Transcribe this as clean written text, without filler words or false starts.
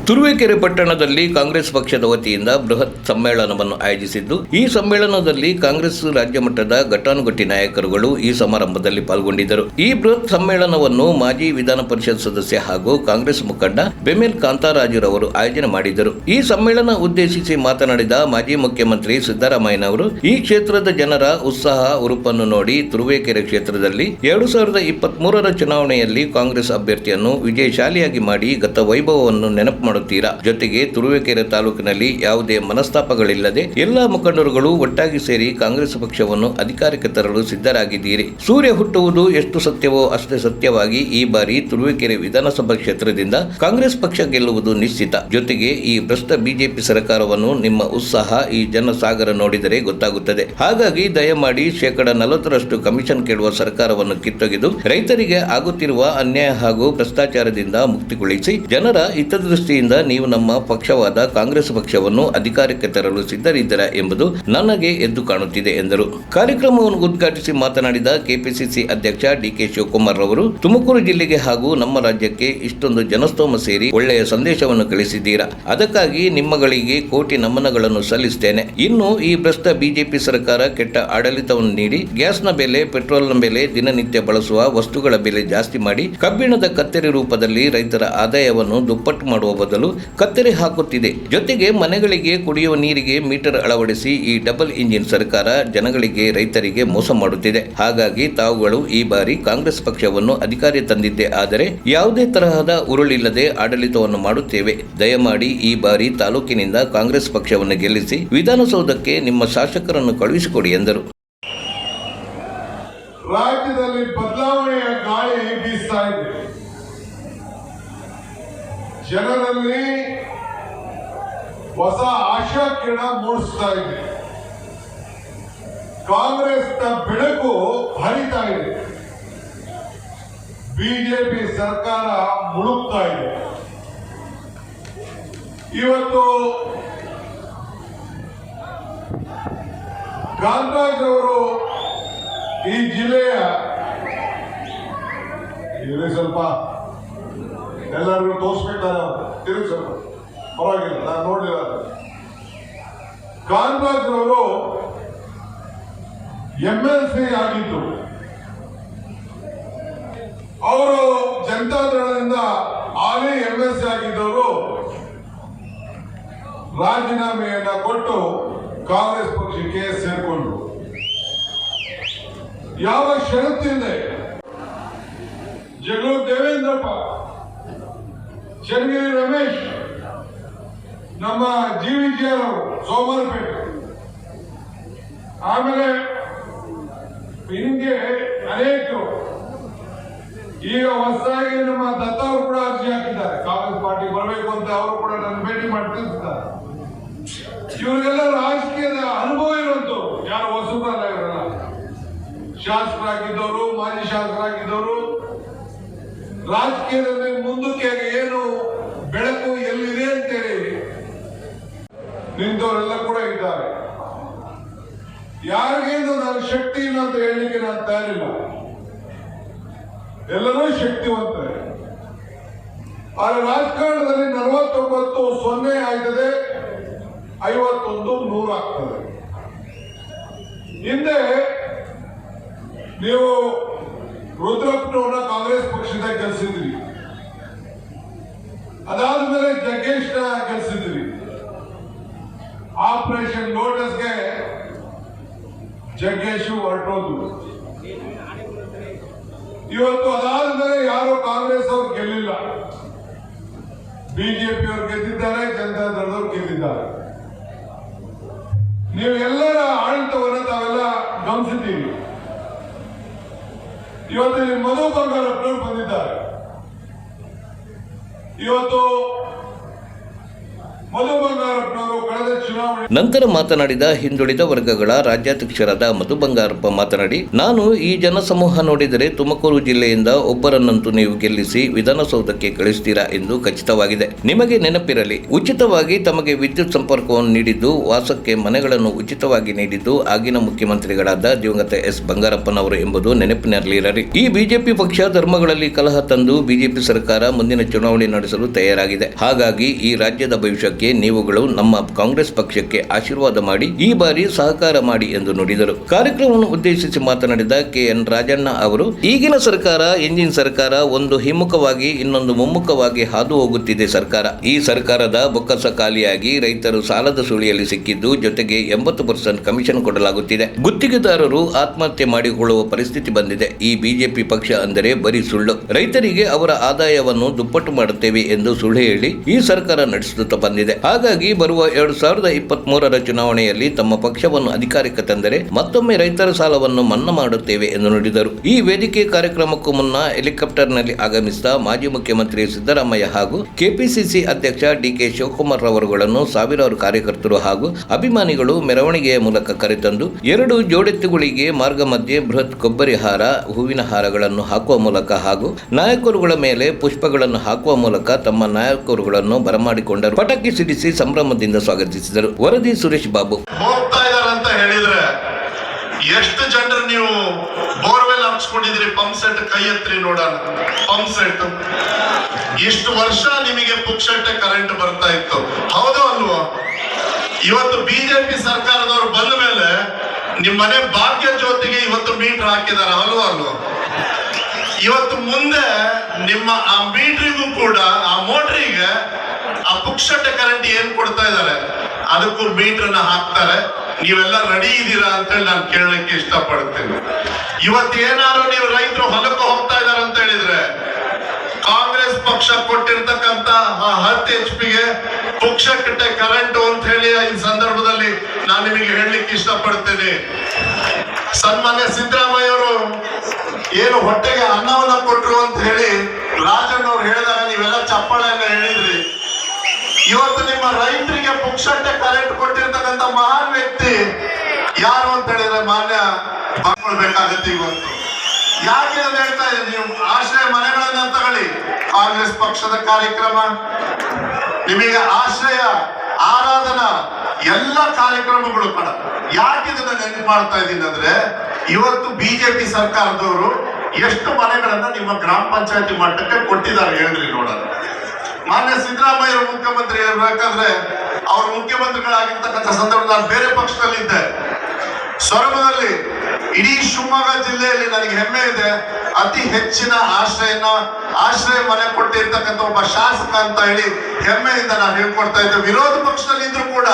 ತುರುವೇಕೆರೆ ಪಟ್ಟಣದಲ್ಲಿ ಕಾಂಗ್ರೆಸ್ ಪಕ್ಷದ ವತಿಯಿಂದ ಬೃಹತ್ ಸಮ್ಮೇಳನವನ್ನು ಆಯೋಜಿಸಿದ್ದು, ಈ ಸಮ್ಮೇಳನದಲ್ಲಿ ಕಾಂಗ್ರೆಸ್ ರಾಜ್ಯ ಮಟ್ಟದ ಘಟಾನುಘಟಿ ನಾಯಕರುಗಳು ಈ ಸಮಾರಂಭದಲ್ಲಿ ಪಾಲ್ಗೊಂಡಿದ್ದರು. ಈ ಬೃಹತ್ ಸಮ್ಮೇಳನವನ್ನು ಮಾಜಿ ವಿಧಾನ ಪರಿಷತ್ ಸದಸ್ಯ ಹಾಗೂ ಕಾಂಗ್ರೆಸ್ ಮುಖಂಡ ಬೆಮೆಲ್ ಕಾಂತರಾಜುರವರು ಆಯೋಜನೆ ಮಾಡಿದರು. ಈ ಸಮ್ಮೇಳನ ಉದ್ದೇಶಿಸಿ ಮಾತನಾಡಿದ ಮಾಜಿ ಮುಖ್ಯಮಂತ್ರಿ ಸಿದ್ದರಾಮಯ್ಯನವರು, ಈ ಕ್ಷೇತ್ರದ ಜನರ ಉತ್ಸಾಹ ಉರುಪನ್ನು ನೋಡಿ ತುರುವೇಕೆರೆ ಕ್ಷೇತ್ರದಲ್ಲಿ 2023ರ ಚುನಾವಣೆಯಲ್ಲಿ ಕಾಂಗ್ರೆಸ್ ಅಭ್ಯರ್ಥಿಯನ್ನು ವಿಜಯಶಾಲಿಯಾಗಿ ಮಾಡಿ ಗತ ವೈಭವವನ್ನು ನೆನಪು ಮಾಡುತ್ತೀರಾ. ಜೊತೆಗೆ ತುರುವೇಕೆರೆ ತಾಲೂಕಿನಲ್ಲಿ ಯಾವುದೇ ಮನಸ್ತಾಪಗಳಿಲ್ಲದೆ ಎಲ್ಲಾ ಮುಖಂಡರುಗಳು ಒಟ್ಟಾಗಿ ಸೇರಿ ಕಾಂಗ್ರೆಸ್ ಪಕ್ಷವನ್ನು ಅಧಿಕಾರಕ್ಕೆ ತರಲು ಸಿದ್ಧರಾಗಿದ್ದೀರಿ. ಸೂರ್ಯ ಹುಟ್ಟುವುದು ಎಷ್ಟು ಸತ್ಯವೋ ಅಷ್ಟೇ ಸತ್ಯವಾಗಿ ಈ ಬಾರಿ ತುರುವೇಕೆರೆ ವಿಧಾನಸಭಾ ಕ್ಷೇತ್ರದಿಂದ ಕಾಂಗ್ರೆಸ್ ಪಕ್ಷ ಗೆಲ್ಲುವುದು ನಿಶ್ಚಿತ. ಜೊತೆಗೆ ಈ ಭ್ರಷ್ಟ ಬಿಜೆಪಿ ಸರ್ಕಾರವನ್ನು ನಿಮ್ಮ ಉತ್ಸಾಹ ಈ ಜನಸಾಗರ ನೋಡಿದರೆ ಗೊತ್ತಾಗುತ್ತದೆ. ಹಾಗಾಗಿ ದಯಮಾಡಿ 40% ಕಮಿಷನ್ ಕೇಳುವ ಸರ್ಕಾರವನ್ನು ಕಿತ್ತೊಗೆದು ರೈತರಿಗೆ ಆಗುತ್ತಿರುವ ಅನ್ಯಾಯ ಹಾಗೂ ಭ್ರಷ್ಟಾಚಾರದಿಂದ ಮುಕ್ತಿಗೊಳಿಸಿ ಜನರ ಹಿತದೃಷ್ಟಿಯಿಂದ ನೀವು ನಮ್ಮ ಪಕ್ಷವಾದ ಕಾಂಗ್ರೆಸ್ ಪಕ್ಷವನ್ನು ಅಧಿಕಾರಕ್ಕೆ ತರಲು ಸಿದ್ಧರಿದ್ದೀರಾ ಎಂಬುದು ನನಗೆ ಎದ್ದು ಕಾಣುತ್ತಿದೆ ಎಂದರು. ಕಾರ್ಯಕ್ರಮವನ್ನು ಉದ್ಘಾಟಿಸಿ ಮಾತನಾಡಿದ ಕೆಪಿಸಿಸಿ ಅಧ್ಯಕ್ಷ ಡಿಕೆ ಶಿವಕುಮಾರ್ ಅವರು, ತುಮಕೂರು ಜಿಲ್ಲೆಗೆ ಹಾಗೂ ನಮ್ಮ ರಾಜ್ಯಕ್ಕೆ ಇಷ್ಟೊಂದು ಜನಸ್ತೋಮ ಸೇರಿ ಒಳ್ಳೆಯ ಸಂದೇಶವನ್ನು ಕಳಿಸಿದ್ದೀರಾ. ಅದಕ್ಕಾಗಿ ನಿಮ್ಮಗಳಿಗೆ ಕೋಟಿ ನಮನಗಳನ್ನು ಸಲ್ಲಿಸುತ್ತೇನೆ. ಇನ್ನು ಈ ಭ್ರಷ್ಟ ಬಿಜೆಪಿ ಸರ್ಕಾರ ಕೆಟ್ಟ ಆಡಳಿತವನ್ನು ನೀಡಿ ಗ್ಯಾಸ್ನ ಬೆಲೆ, ಪೆಟ್ರೋಲ್ನ ಬೆಲೆ, ದಿನನಿತ್ಯ ಬಳಸುವ ವಸ್ತುಗಳ ಬೆಲೆ ಜಾಸ್ತಿ ಮಾಡಿ ಕಬ್ಬಿಣದ ಕತ್ತರಿ ರೂಪದಲ್ಲಿ ರೈತರ ಆದಾಯವನ್ನು ದುಪ್ಪಟ್ಟು ಮಾಡುವ ಬದಲು ಕತ್ತರಿ ಹಾಕುತ್ತಿದೆ. ಜೊತೆಗೆ ಮನೆಗಳಿಗೆ ಕುಡಿಯುವ ನೀರಿಗೆ ಮೀಟರ್ ಅಳವಡಿಸಿ ಈ ಡಬಲ್ ಇಂಜಿನ್ ಸರ್ಕಾರ ಜನಗಳಿಗೆ, ರೈತರಿಗೆ ಮೋಸ ಮಾಡುತ್ತಿದೆ. ಹಾಗಾಗಿ ತಾವುಗಳು ಈ ಬಾರಿ ಕಾಂಗ್ರೆಸ್ ಪಕ್ಷವನ್ನು ಅಧಿಕಾರ ತಂದಿದ್ದೇ ಆದರೆ ಯಾವುದೇ ತರಹದ ಉರುಳಿಲ್ಲದೆ ಆಡಳಿತವನ್ನು ಮಾಡುತ್ತೇವೆ. ದಯಮಾಡಿ ಈ ಬಾರಿ ತಾಲೂಕಿನಿಂದ ಕಾಂಗ್ರೆಸ್ ಪಕ್ಷವನ್ನು ಗೆಲ್ಲಿಸಿ ವಿಧಾನಸೌಧಕ್ಕೆ ನಿಮ್ಮ ಶಾಸಕರನ್ನು ಕಳುಹಿಸಿಕೊಡಿ ಎಂದರು. ರಾಜ್ಯದಲ್ಲಿ ಬದಲಾವಣೆಯ ಗಾಳಿ ಬೀಸ್ತಾ ಇದೆ. ಜನರಲ್ಲಿ ಹೊಸ ಆಶಾ ಕಿರಣ ಮೂಡಿಸ್ತಾ ಇದೆ. ಕಾಂಗ್ರೆಸ್ನ ಬೆಳಕು ಹರಿತಾ ಇದೆ. ಬಿಜೆಪಿ ಸರ್ಕಾರ ಮುಳುಗ್ತಾ ಇದೆ. ಇವತ್ತು ಕಾಂತರಾಜ್ ಅವರು ಈ ಜಿಲ್ಲೆಯ ಸ್ವಲ್ಪ ಎಲ್ಲರಿಗೂ ತೋರಿಸ್ಬೇಕಾರೆ ತಿರುಗಿ ಸ್ವಲ್ಪ ಪರವಾಗಿಲ್ಲ, ನಾನು ನೋಡಲಿಲ್ಲ. ಕಾಂತರಾಜ್ ಅವರು MLC ಆಗಿದ್ದು, ಅವರು ಜನತಾದಳದಿಂದ ಹಾಲಿ MLC ಆಗಿದ್ದವರು ರಾಜೀನಾಮೆಯನ್ನ ಕೊಟ್ಟು ಕಾಂಗ್ರೆಸ್ ಪಕ್ಷಕ್ಕೆ ಸೇರ್ಕೊಂಡ್ರು. ಯಾವ ಷರತ್ತಿದೆ? ಜಗಳೂರು ದೇವೇಂದ್ರಪ್ಪ, ಚನ್ನಗಿರಿ ರಮೇಶ್, ನಮ್ಮ GVGR ಅವರು ಸೋಮವಾರಪೇಟೆ, ಆಮೇಲೆ ಹಿಂಗೆ ಅನೇಕರು. ಈಗ ಹೊಸದಾಗಿ ನಮ್ಮ ದತ್ತ ಅವರು ಕೂಡ ಅರ್ಜಿ ಹಾಕಿದ್ದಾರೆ, ಕಾಂಗ್ರೆಸ್ ಪಾರ್ಟಿ ಬರಬೇಕು ಅಂತ. ಅವರು ಕೂಡ ನನ್ನ ಭೇಟಿ ಮಾಡಿ ತಿಳಿಸಿದ್ದಾರೆ. ಇವರಿಗೆಲ್ಲ ರಾಜಕೀಯದ ಅನುಭವ ಇರುವಂತವ್ರು, ಯಾರು ಹೊಸಬರಲ್ಲ. ಇವರೆಲ್ಲ ಶಾಸಕರಾಗಿದ್ದವರು, ಮಾಜಿ ಶಾಸಕರಾಗಿದ್ದವರು, ರಾಜಕೀಯದಲ್ಲಿ ಮುಂದಕ್ಕೆ ಏನು ಬೆಳಕು ಎಲ್ಲಿದೆ ಅಂತೇಳಿ ನಿಂತವರೆಲ್ಲ ಕೂಡ ಇದ್ದಾರೆ. ಯಾರಿಗೇನು ನಾನು ಶಕ್ತಿ ಇಲ್ಲ ಅಂತ ಹೇಳಲಿಕ್ಕೆ ನಾನು ತಯಾರಿಲ್ಲ. ಎಲ್ಲರೂ ಶಕ್ತಿವಂತರೇ. ಆದರೆ ರಾಜಕಾರಣದಲ್ಲಿ 49 0 ಆಯ್ತದೆ, 51 100 ಆಗ್ತದೆ. ಹಿಂದೆ ನೀವು ರುದ್ರಪ್ಪನವ್ರನ್ನ ಕಾಂಗ್ರೆಸ್ ಪಕ್ಷದ ಗೆಲ್ಸಿದ್ರಿ, ಅದಾದ್ಮೇಲೆ ಜಗ್ಗೇಶ್ನ ಗೆಲ್ಸಿದ್ರಿ. ಆಪರೇಷನ್ ಲೋಟಸ್ಗೆ ಜಗ್ಗೇಶು ಹೊರಟೋದು. ಇವತ್ತು ಅದಾದ್ಮೇಲೆ ಯಾರು ಕಾಂಗ್ರೆಸ್ ಅವ್ರು ಗೆಲ್ಲಿಲ್ಲ. ಬಿಜೆಪಿ ಅವರು ಗೆದ್ದಿದ್ದಾರೆ, ಜನತಾದಳದವರು ಗೆದ್ದಿದ್ದಾರೆ. ನೀವು ಎಲ್ಲರ ಆಡಳಿತವನ್ನು ತಾವೆಲ್ಲ ಗಮನಿಸಿದ್ದೀವಿ. ಇವತ್ತು ಇಲ್ಲಿ ಮಧು ಬಂಗಾರಪ್ಪನವರು ಬಂದಿದ್ದಾರೆ. ಇವತ್ತು ಮಧು ಬಂಗಾರಪ್ಪನವರು ಕಳೆದ ಚುನಾವಣೆ ನಂತರ ಮಾತನಾಡಿದ ಹಿಂದುಳಿದ ವರ್ಗಗಳ ರಾಜ್ಯಾಧ್ಯಕ್ಷರಾದ ಮಧು ಬಂಗಾರಪ್ಪ ಮಾತನಾಡಿ, ನಾನು ಈ ಜನಸಮೂಹ ನೋಡಿದರೆ ತುಮಕೂರು ಜಿಲ್ಲೆಯಿಂದ ಒಬ್ಬರನ್ನಂತೂ ನೀವು ಗೆಲ್ಲಿಸಿ ವಿಧಾನಸೌಧಕ್ಕೆ ಕಳಿಸ್ತೀರಾ ಎಂದು ಖಚಿತವಾಗಿದೆ. ನಿಮಗೆ ನೆನಪಿರಲಿ, ಉಚಿತವಾಗಿ ತಮಗೆ ವಿದ್ಯುತ್ ಸಂಪರ್ಕವನ್ನು ನೀಡಿದ್ದು, ವಾಸಕ್ಕೆ ಮನೆಗಳನ್ನು ಉಚಿತವಾಗಿ ನೀಡಿದ್ದು ಆಗಿನ ಮುಖ್ಯಮಂತ್ರಿಗಳಾದ ದಿವಂಗತ ಎಸ್ ಬಂಗಾರಪ್ಪನವರು ಎಂಬುದು ನೆನಪಿನಲ್ಲಿರಲಿ. ಈ ಬಿಜೆಪಿ ಪಕ್ಷ ಧರ್ಮಗಳಲ್ಲಿ ಕಲಹ ತಂದು ಬಿಜೆಪಿ ಸರ್ಕಾರ ಮುಂದಿನ ಚುನಾವಣೆ ನಡೆಸಲು ತಯಾರಾಗಿದೆ. ಹಾಗಾಗಿ ಈ ರಾಜ್ಯದ ಭವಿಷ್ಯಕ್ಕೆ ನೀವುಗಳು ನಮ್ಮ ಕಾಂಗ್ರೆಸ್ ಪಕ್ಷಕ್ಕೆ ಆಶೀರ್ವಾದ ಮಾಡಿ ಈ ಬಾರಿ ಸಹಕಾರ ಮಾಡಿ ಎಂದು ನುಡಿದರು. ಕಾರ್ಯಕ್ರಮವನ್ನು ಉದ್ದೇಶಿಸಿ ಮಾತನಾಡಿದ ಕೆಎನ್ ರಾಜಣ್ಣ ಅವರು, ಈಗಿನ ಸರ್ಕಾರ ಎಂಜಿನ್ ಸರ್ಕಾರ, ಒಂದು ಹಿಮ್ಮುಖವಾಗಿ ಇನ್ನೊಂದು ಮುಮ್ಮುಖವಾಗಿ ಹಾದು ಹೋಗುತ್ತಿದೆ ಸರ್ಕಾರ. ಈ ಸರ್ಕಾರದ ಬೊಕ್ಕಸ ಖಾಲಿಯಾಗಿ ರೈತರು ಸಾಲದ ಸುಳಿಯಲ್ಲಿ ಸಿಕ್ಕಿದ್ದು, ಜೊತೆಗೆ 80% ಕಮಿಷನ್ ಕೊಡಲಾಗುತ್ತಿದೆ. ಗುತ್ತಿಗೆದಾರರು ಆತ್ಮಹತ್ಯೆ ಮಾಡಿಕೊಳ್ಳುವ ಪರಿಸ್ಥಿತಿ ಬಂದಿದೆ. ಈ ಬಿಜೆಪಿ ಪಕ್ಷ ಅಂದರೆ ಬರೀ ಸುಳ್ಳು. ರೈತರಿಗೆ ಅವರ ಆದಾಯವನ್ನು ದುಪ್ಪಟ್ಟು ಮಾಡುತ್ತೇವೆ ಎಂದು ಸುಳ್ಳು ಹೇಳಿ ಈ ಸರ್ಕಾರ ನಡೆಸುತ್ತಾ ಬಂದಿದೆ. ಹಾಗಾಗಿ ಬರುವ 2023ರ ಚುನಾವಣೆಯಲ್ಲಿ ತಮ್ಮ ಪಕ್ಷವನ್ನು ಅಧಿಕಾರಕ್ಕೆ ತಂದರೆ ಮತ್ತೊಮ್ಮೆ ರೈತರ ಸಾಲವನ್ನು ಮನ್ನಾ ಮಾಡುತ್ತೇವೆ ಎಂದು ನುಡಿದರು. ಈ ವೇದಿಕೆ ಕಾರ್ಯಕ್ರಮಕ್ಕೂ ಮುನ್ನ ಹೆಲಿಕಾಪ್ಟರ್ನಲ್ಲಿ ಆಗಮಿಸಿದ ಮಾಜಿ ಮುಖ್ಯಮಂತ್ರಿ ಸಿದ್ದರಾಮಯ್ಯ ಹಾಗೂ ಕೆಪಿಸಿಸಿ ಅಧ್ಯಕ್ಷ ಡಿಕೆ ಶಿವಕುಮಾರ್ ಅವರುಗಳನ್ನು ಸಾವಿರಾರು ಕಾರ್ಯಕರ್ತರು ಹಾಗೂ ಅಭಿಮಾನಿಗಳು ಮೆರವಣಿಗೆಯ ಮೂಲಕ ಕರೆತಂದು 2 ಜೋಡೆತ್ತುಗಳಿಗೆ ಮಾರ್ಗ ಮಧ್ಯೆ ಬೃಹತ್ ಕೊಬ್ಬರಿ ಹಾರ, ಹೂವಿನ ಹಾರಗಳನ್ನು ಹಾಕುವ ಮೂಲಕ ಹಾಗೂ ನಾಯಕರುಗಳ ಮೇಲೆ ಪುಷ್ಪಗಳನ್ನು ಹಾಕುವ ಮೂಲಕ ತಮ್ಮ ನಾಯಕರುಗಳನ್ನು ಬರಮಾಡಿಕೊಂಡರು. ಪಟಾಕಿ ಸಿಡಿಸಿ ಸಂಭ್ರಮದಿಂದ ಸ್ವಾಗತಿಸಿದರು. ವರದಿ ಸುರೇಶ್ ಬಾಬು. ಹೋಗ್ತಾ ಇದಾರೆ ಅಂತ ಹೇಳಿದ್ರೆ ಎಷ್ಟು ಜನರು ನೀವು ಬೋರ್ವೆಲ್ ಹಾಕ್ಸ್ಕೊಂಡಿದ್ರಿ? ಪಂಪ್ ಸೆಟ್ ಕೈ ಎತ್ರಿ ನೋಡೋಣ. ಪಂಪ್ ಸೆಟ್ ಇಷ್ಟು ವರ್ಷ ನಿಮಗೆ ಪುಕ್ಷಟ್ಟೆ ಕರೆಂಟ್ ಬರ್ತಾ ಇತ್ತು, ಹೌದು ಅಲ್ವೋ? ಇವತ್ತು ಬಿಜೆಪಿ ಸರ್ಕಾರದವರು ಬಂದ ಮೇಲೆ ನಿಮ್ಮ ಮನೆ ಭಾಗ್ಯ ಜ್ಯೋತಿಗೆ ಇವತ್ತು ಮೀಟರ್ ಹಾಕಿದಾರ, ಅಲ್ವೋ? ಇವತ್ತು ಮುಂದೆ ನಿಮ್ಮ ಆ ಮೀಟ್ರಿಗೂ ಕೂಡ, ಆ ಮೋಟ್ರಿಗೆ ಆ ಪುಕ್ಷಟ್ಟೆ ಕರೆಂಟ್ ಏನ್ ಕೊಡ್ತಾ ಇದಾರೆ ಅದಕ್ಕೂ ಮೀಟರ್ನ ಹಾಕ್ತಾರೆ. ನೀವೆಲ್ಲ ರೆಡಿ ಇದ್ದೀರಾ ಅಂತ ಹೇಳಿ ನಾನು ಕೇಳಲಿಕ್ಕೆ ಇಷ್ಟಪಡ್ತೀನಿ. ಇವತ್ತೇನಾದ್ರು ನೀವು ರೈತರು ಹೊಲಕ್ಕೆ ಹೋಗ್ತಾ ಇದಾರೆ ಅಂತ ಹೇಳಿದ್ರೆ, ಕಾಂಗ್ರೆಸ್ ಪಕ್ಷ ಕೊಟ್ಟಿರ್ತಕ್ಕಂತ 10 HP ಪುಕ್ಷಟ್ಟೆ ಕರೆಂಟ್ ಅಂತ ಹೇಳಿ ಈ ಸಂದರ್ಭದಲ್ಲಿ ನಾನು ನಿಮಗೆ ಹೇಳಲಿಕ್ಕೆ ಇಷ್ಟಪಡ್ತೇನೆ. ಸನ್ಮಾನ್ಯ ಸಿದ್ದರಾಮಯ್ಯ ಅವರು ಏನು ಹೊಟ್ಟೆಗೆ ಅನ್ನವನ್ನ ಕೊಟ್ರು ಅಂತ ಹೇಳಿ ರಾಜಣ್ಣ ಅವ್ರು ಹೇಳಿದಾಗ ನೀವೆಲ್ಲ ಚಪ್ಪಾಳೆಯನ್ನ ಹೇಳಿದ್ರಿ. ಇವತ್ತು ನಿಮ್ಮ ರೈತರಿಗೆ ಪುಕ್ಷಟ್ಟೆ ಕರೆಂಟ್ ಕೊಟ್ಟಿರ್ತಕ್ಕಂಥ ಮಹಾನ್ ವ್ಯಕ್ತಿ ಯಾರು ಅಂತ ಹೇಳಿದ್ರೆ ಮಾನ್ಯ ಬಾಳ್ಕೊಳ್ಬೇಕಾಗತ್ತೆ. ಇವತ್ತು ಯಾಕೆ ಅಂತ ಹೇಳ್ತಾ ಇದ್ದೀನಿ, ನೀವು ಆಶ್ರಯ ಮನೆಗಳನ್ನ ತಗೊಳ್ಳಿ, ಕಾಂಗ್ರೆಸ್ ಪಕ್ಷದ ಕಾರ್ಯಕ್ರಮ, ನಿಮಗೆ ಆಶ್ರಯ, ಆರಾಧನಾ ಎಲ್ಲ ಕಾರ್ಯಕ್ರಮಗಳು ಕೂಡ. ಯಾಕೆ ಇದನ್ನ ನೆನಪು ಮಾಡ್ತಾ ಇದ್ದೀನಿ ಅಂದ್ರೆ, ಇವತ್ತು ಬಿಜೆಪಿ ಸರ್ಕಾರದವರು ಎಷ್ಟು ಮನೆಗಳನ್ನ ನಿಮ್ಮ ಗ್ರಾಮ ಪಂಚಾಯತಿ ಮಟ್ಟಕ್ಕೆ ಕೊಟ್ಟಿದ್ದಾರೆ ಹೇಳ್ರಿ ನೋಡೋಣ. ಮಾನ್ಯ ಸಿದ್ದರಾಮಯ್ಯ ಮುಖ್ಯಮಂತ್ರಿ ಇರಬೇಕಾದ್ರೆ, ಅವರು ಮುಖ್ಯಮಂತ್ರಿಗಳಾಗಿರ್ತಕ್ಕಂಥ ಸಂದರ್ಭದಲ್ಲಿ ನಾನು ಬೇರೆ ಪಕ್ಷದಲ್ಲಿದ್ದೆ. ಸೊರಬದಲ್ಲಿ ಇಡೀ ಶಿವಮೊಗ್ಗ ಜಿಲ್ಲೆಯಲ್ಲಿ ನನಗೆ ಹೆಮ್ಮೆ ಇದೆ, ಅತಿ ಹೆಚ್ಚಿನ ಆಶ್ರಯ ಮನೆ ಕೊಟ್ಟಿರ್ತಕ್ಕಂಥ ಒಬ್ಬ ಶಾಸಕ ಅಂತ ಹೇಳಿ ಹೆಮ್ಮೆಯಿಂದ ನಾನು ಹೇಳ್ಕೊಡ್ತಾ ಇದ್ದೆ. ವಿರೋಧ ಪಕ್ಷದಲ್ಲಿ ಇದ್ರು ಕೂಡ